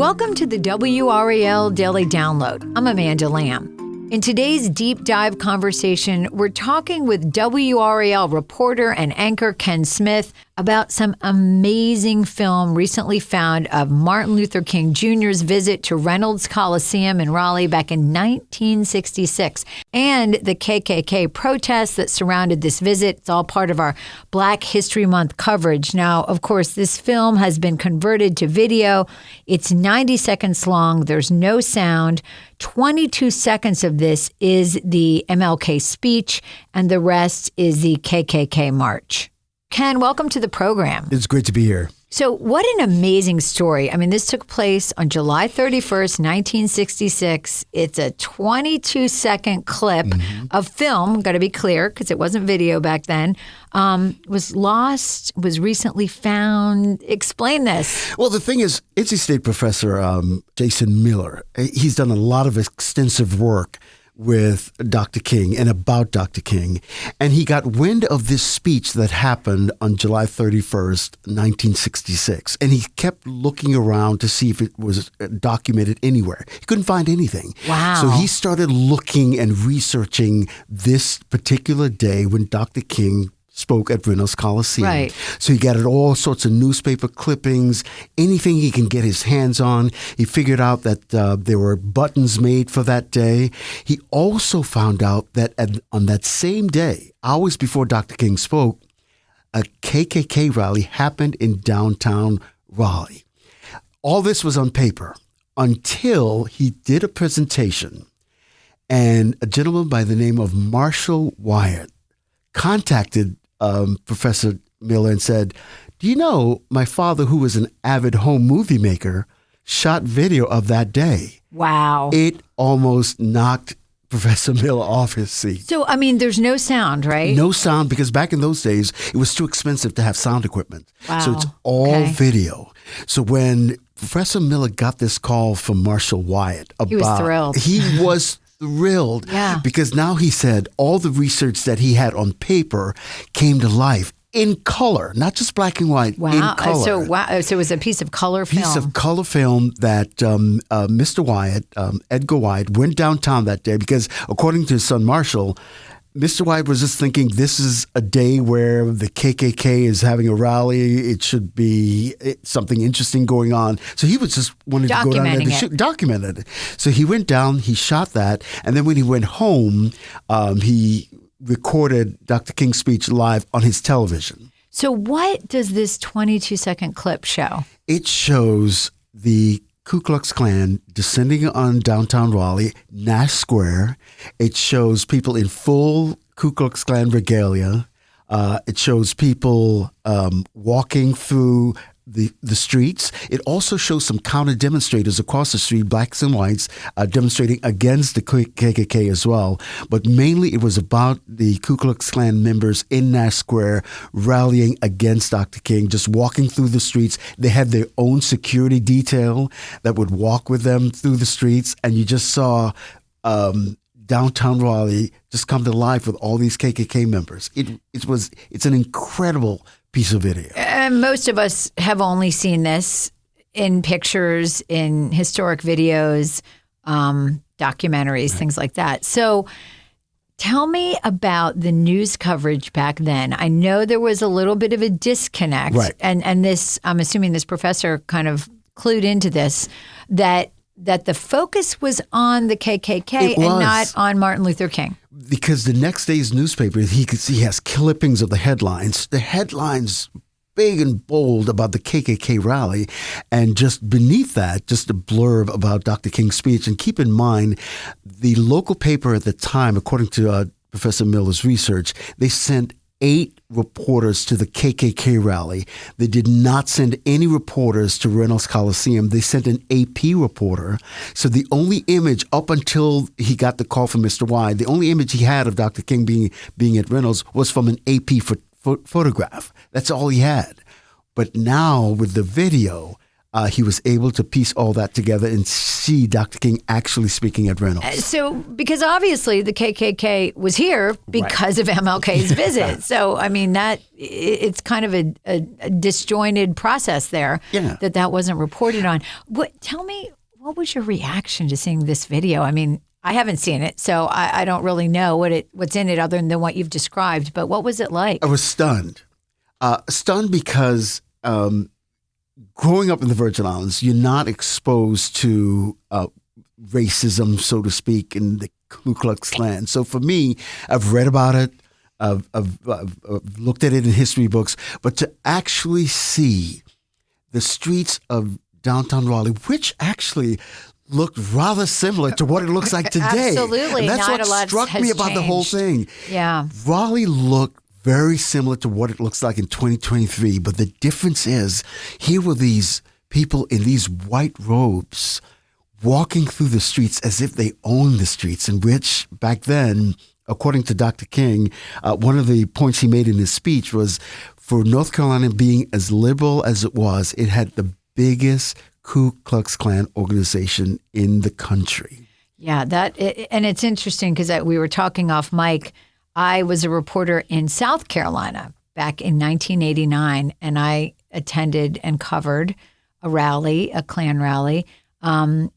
Welcome to the WRAL Daily Download. I'm Amanda Lamb. In today's deep dive conversation, we're talking with WRAL reporter and anchor Ken Smith about some amazing film recently found of Martin Luther King Jr.'s visit to Reynolds Coliseum in Raleigh back in 1966 and the KKK protests that surrounded this visit. It's all part of our Black History Month coverage. Now, of course, this film has been converted to video. It's 90 seconds long. There's no sound. 22 seconds of this is the MLK speech, and the rest is the KKK march. Ken, welcome to the program. It's great to be here. So what an amazing story. I mean, this took place on July 31st, 1966. It's a 22-second clip of film, got to be clear, because it wasn't video back then, was lost, was recently found. Explain this. Well, the thing is, NC State professor Jason Miller, he's done a lot of extensive work with Dr. King and about Dr. King. And he got wind of this speech that happened on July 31st, 1966. And he kept looking around to see if it was documented anywhere. He couldn't find anything. Wow. So he started looking and researching this particular day when Dr. King spoke at Reynolds Coliseum. Right. So he gathered all sorts of newspaper clippings, anything he can get his hands on. He figured out that there were buttons made for that day. He also found out that on that same day, hours before Dr. King spoke, a KKK rally happened in downtown Raleigh. All this was on paper until he did a presentation, and a gentleman by the name of Marshall Wyatt contacted Professor Miller and said, "Do you know my father, who was an avid home movie maker, shot video of that day?" Wow. It almost knocked Professor Miller off his seat. So, I mean, there's no sound, right? No sound, because back in those days, it was too expensive to have sound equipment. Wow. So it's all video. So when Professor Miller got this call from Marshall Wyatt about... He was thrilled. He was thrilled. Yeah. Because now he said all the research that he had on paper came to life in color, not just black and white, Wow. in color. So it was a piece of color film. Piece of color film that Mr. Wyatt, Edgar Wyatt, went downtown that day because, according to his son Marshall, Mr. Wyatt was just thinking this is a day where the KKK is having a rally. It should be something interesting going on. So he was just wanted to go down there to document it. So he went down, he shot that, and then when he went home, he recorded Dr. King's speech live on his television. So what does this 22-second clip show? It shows the Ku Klux Klan descending on downtown Raleigh, Nash Square. It shows people in full Ku Klux Klan regalia. It shows people walking through the streets. It also shows some counter demonstrators across the street, blacks and whites, demonstrating against the KKK as well. But mainly it was about the Ku Klux Klan members in Nash Square rallying against Dr. King, just walking through the streets. They had their own security detail that would walk with them through the streets, and you just saw downtown Raleigh just come to life with all these KKK members. It's an incredible piece of video. And most of us have only seen this in pictures, in historic videos, documentaries, things like that. So tell me about the news coverage back then. I know there was a little bit of a disconnect. Right. And this, I'm assuming this professor kind of clued into this, that the focus was on the KKK and not on Martin Luther King. Because the next day's newspaper, he has clippings of the headlines. The headlines, big and bold, about the KKK rally. And just beneath that, just a blurb about Dr. King's speech. And keep in mind, the local paper at the time, according to Professor Miller's research, they sent 8 reporters to the KKK rally. They did not send any reporters to Reynolds Coliseum. They sent an AP reporter. So the only image up until he got the call from Mr. Wyatt, the only image he had of Dr. King being at Reynolds was from an AP photograph. That's all he had. But now with the video, he was able to piece all that together and see Dr. King actually speaking at Reynolds. So, because obviously the KKK was here because of MLK's visit. So, I mean, it's kind of a disjointed process there that wasn't reported on. Tell me, what was your reaction to seeing this video? I mean, I haven't seen it, so I don't really know what's in it other than what you've described. But what was it like? I was stunned. Stunned because growing up in the Virgin Islands, you're not exposed to racism, so to speak, in the Ku Klux Klan. So for me, I've read about it. I've looked at it in history books. But to actually see the streets of downtown Raleigh, which actually looked rather similar to what it looks like today. Absolutely. And that's Not what a lot struck me about the whole thing. Yeah. Raleigh looked very similar to what it looks like in 2023. But the difference is, here were these people in these white robes walking through the streets as if they owned the streets, in which back then, according to Dr. King, one of the points he made in his speech was, for North Carolina being as liberal as it was, it had the biggest Ku Klux Klan organization in the country. Yeah, and it's interesting because we were talking off mic. I was a reporter in South Carolina back in 1989, and I attended and covered a Klan rally. And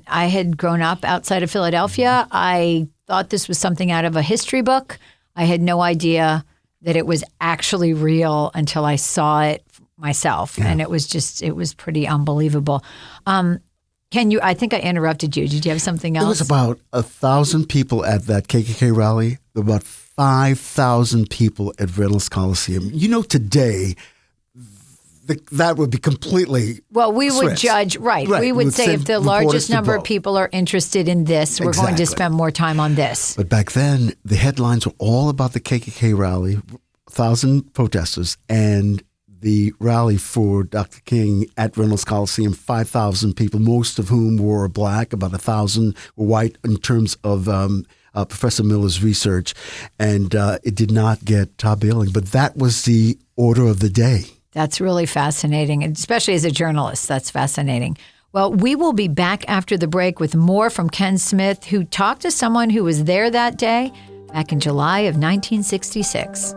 I had grown up outside of Philadelphia. I thought this was something out of a history book. I had no idea that it was actually real until I saw it myself. Yeah. And it was pretty unbelievable. I think I interrupted you. Did you have something else? There was about 1,000 people at that KKK rally. There were about 5,000 people at Reynolds Coliseum. Today, that would be completely we would judge, right. We would say if the largest number of people are interested in this, we're going to spend more time on this. But back then, the headlines were all about the KKK rally, 1,000 protesters, and the rally for Dr. King at Reynolds Coliseum, 5,000 people, most of whom were black, about 1,000 were white in terms of Professor Miller's research. And it did not get top billing, but that was the order of the day. That's really fascinating, especially as a journalist. That's fascinating. Well, we will be back after the break with more from Ken Smith, who talked to someone who was there that day back in July of 1966.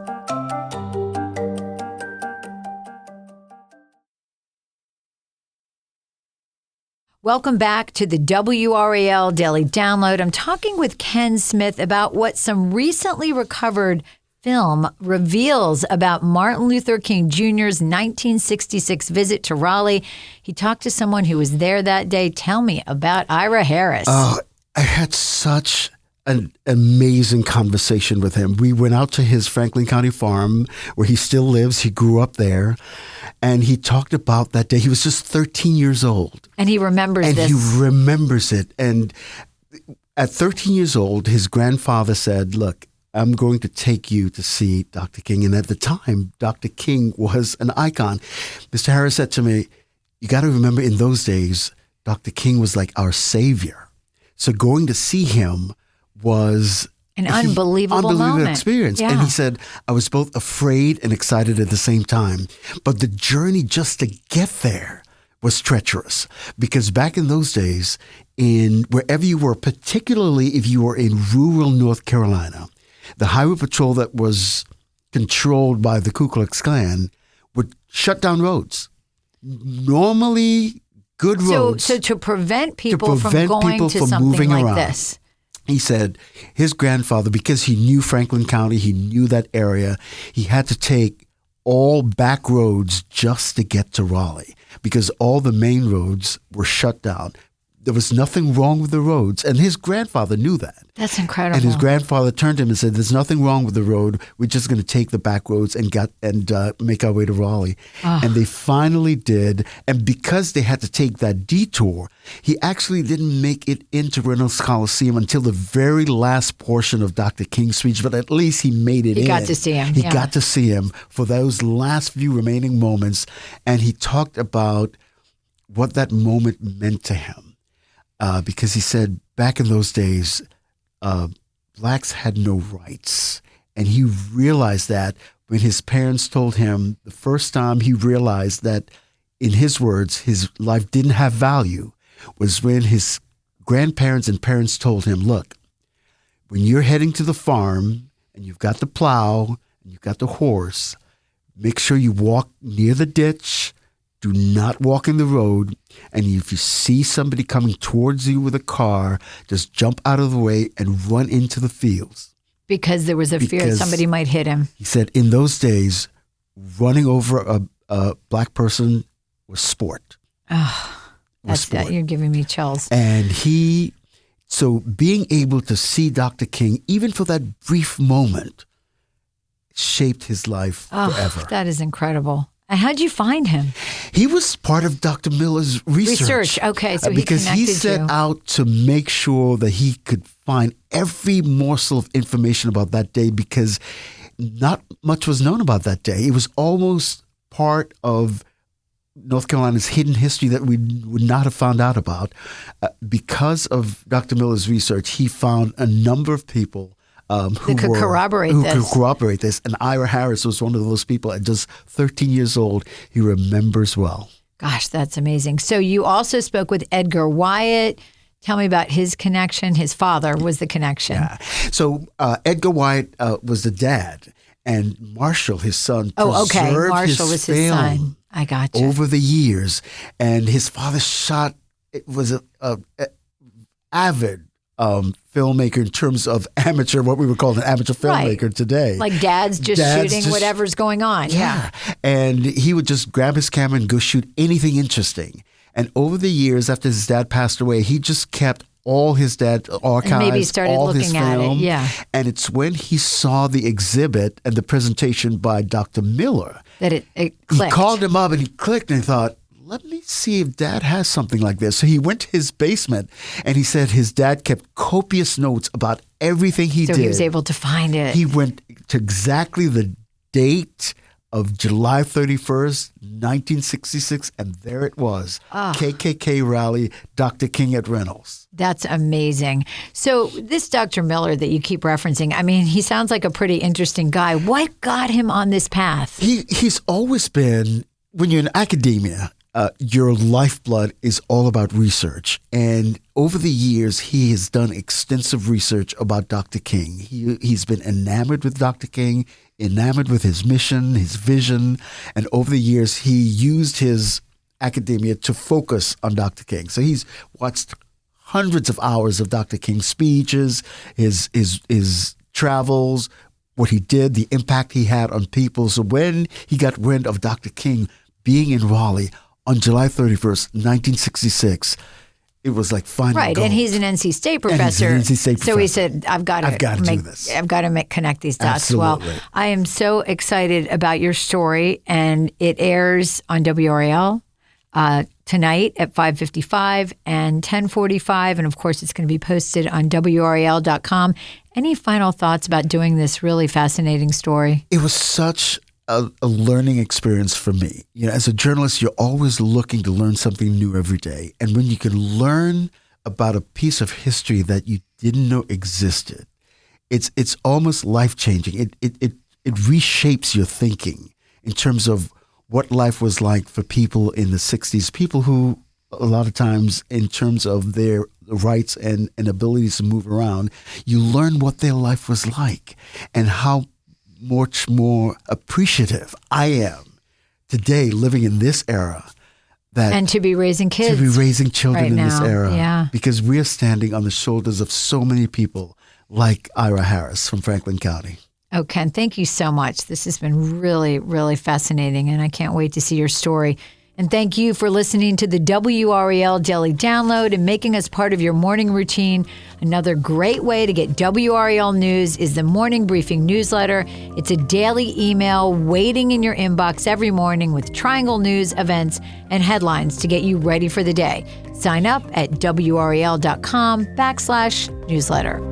Welcome back to the WRAL Daily Download. I'm talking with Ken Smith about what some recently recovered film reveals about Martin Luther King Jr.'s 1966 visit to Raleigh. He talked to someone who was there that day. Tell me about Ira Harris. Oh, I had such an amazing conversation with him. We went out to his Franklin County farm where he still lives. He grew up there. And he talked about that day. He was just 13 years old. And he remembers this. And he remembers it. And at 13 years old, his grandfather said, look, I'm going to take you to see Dr. King. And at the time, Dr. King was an icon. Mr. Harris said to me, you got to remember in those days, Dr. King was like our savior. So going to see him was an unbelievable moment. Experience. Yeah. And he said, I was both afraid and excited at the same time. But the journey just to get there was treacherous. Because back in those days, in wherever you were, particularly if you were in rural North Carolina, the highway patrol that was controlled by the Ku Klux Klan would shut down roads. Normally good roads. So to prevent people from going to something like this. He said his grandfather, because he knew Franklin County, he knew that area, he had to take all back roads just to get to Raleigh because all the main roads were shut down. There was nothing wrong with the roads, and his grandfather knew that. That's incredible. And his grandfather turned to him and said, there's nothing wrong with the road. We're just going to take the back roads and make our way to Raleigh. Oh. And they finally did. And because they had to take that detour, he actually didn't make it into Reynolds Coliseum until the very last portion of Dr. King's speech, but at least he made it in. He got to see him. He got to see him for those last few remaining moments. And he talked about what that moment meant to him. Because he said back in those days, blacks had no rights. And he realized that when his parents told him the first time he realized that in his words, his life didn't have value was when his grandparents and parents told him, look, when you're heading to the farm and you've got the plow and you've got the horse, make sure you walk near the ditch. Do not walk in the road. And if you see somebody coming towards you with a car, just jump out of the way and run into the fields. Because there was a fear somebody might hit him. He said in those days, running over a black person was sport. Oh, you're giving me chills. And so being able to see Dr. King, even for that brief moment, shaped his life forever. That is incredible. And how'd you find him? He was part of Dr. Miller's research. Okay, so because he set out to make sure that he could find every morsel of information about that day, because not much was known about that day. It was almost part of North Carolina's hidden history that we would not have found out about. Because of Dr. Miller's research, he found a number of people who could corroborate this. And Ira Harris was one of those people at just 13 years old. He remembers well. Gosh, that's amazing. So you also spoke with Edgar Wyatt. Tell me about his connection. His father was the connection. Yeah. So Edgar Wyatt was the dad, and Marshall, his son, preserved Marshall was his son. I got you. Over the years. And his father was an avid filmmaker in terms of amateur, what we would call an amateur filmmaker today. Like dad's shooting whatever's going on. Yeah. And he would just grab his camera and go shoot anything interesting. And over the years, after his dad passed away, he just kept all his dad's archives, and maybe started all looking his at film. it. Yeah. And it's when he saw the exhibit and the presentation by Dr. Miller that it clicked. He called him up and he clicked and he thought, let me see if Dad has something like this. So he went to his basement and he said his dad kept copious notes about everything he did. So he was able to find it. He went to exactly the date of July 31st, 1966, and there it was. KKK rally, Dr. King at Reynolds. That's amazing. So this Dr. Miller that you keep referencing, I mean, he sounds like a pretty interesting guy. What got him on this path? He's always been, when you're in academia, your lifeblood is all about research. And over the years, he has done extensive research about Dr. King. He's been enamored with Dr. King, enamored with his mission, his vision. And over the years, he used his academia to focus on Dr. King. So he's watched hundreds of hours of Dr. King's speeches, his travels, what he did, the impact he had on people. So when he got wind of Dr. King being in Raleigh on July 31st, 1966, it was like finding gold. And he's an NC State professor. So he said, I've got to do this. I've got to connect these dots. Absolutely. Well, I am so excited about your story, and it airs on WRAL tonight at 5:55 and 10:45, and of course it's going to be posted on WRAL.com. Any final thoughts about doing this really fascinating story? It was such a learning experience for me. You know, as a journalist, you're always looking to learn something new every day. And when you can learn about a piece of history that you didn't know existed, it's almost life-changing. It reshapes your thinking in terms of what life was like for people in the 60s, people who a lot of times in terms of their rights and abilities to move around, you learn what their life was like and how much more appreciative I am today living in this era. And to be raising kids. To be raising children in this era. Yeah. Because we're standing on the shoulders of so many people like Ira Harris from Franklin County. Oh, Ken, thank you so much. This has been really, really fascinating, and I can't wait to see your story. And thank you for listening to the WRAL Daily Download and making us part of your morning routine. Another great way to get WRAL news is the Morning Briefing newsletter. It's a daily email waiting in your inbox every morning with Triangle news, events, and headlines to get you ready for the day. Sign up at WRAL.com/newsletter.